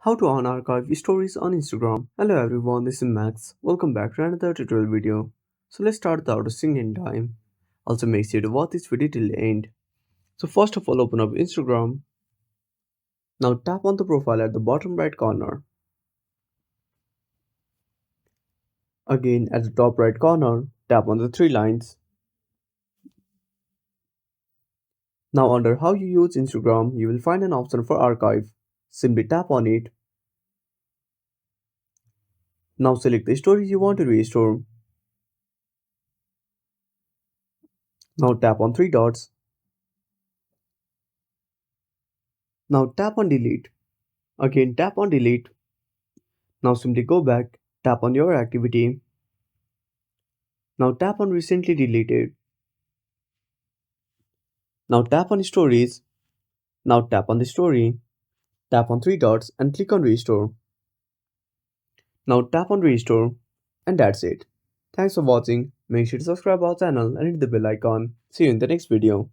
How to unarchive stories on Instagram. Hello everyone, this is Max. Welcome back to another tutorial video. So let's start without wasting any time. Also make sure to watch this video till the end. So first of all, open up Instagram. Now tap on the profile at the bottom right corner. Again at the top right corner, tap on the three lines. Now under how you use Instagram, you will find an option for archive. Simply tap on it. Now select the story you want to restore. Now tap on three dots. Now tap on delete. Again tap on delete. Now simply go back, tap on your activity. Now tap on recently deleted. Now tap on stories. Now tap on the story. Tap on three dots and click on restore. Now tap on restore. And that's it. Thanks for watching. Make sure to subscribe our channel and hit the bell icon. See you in the next video.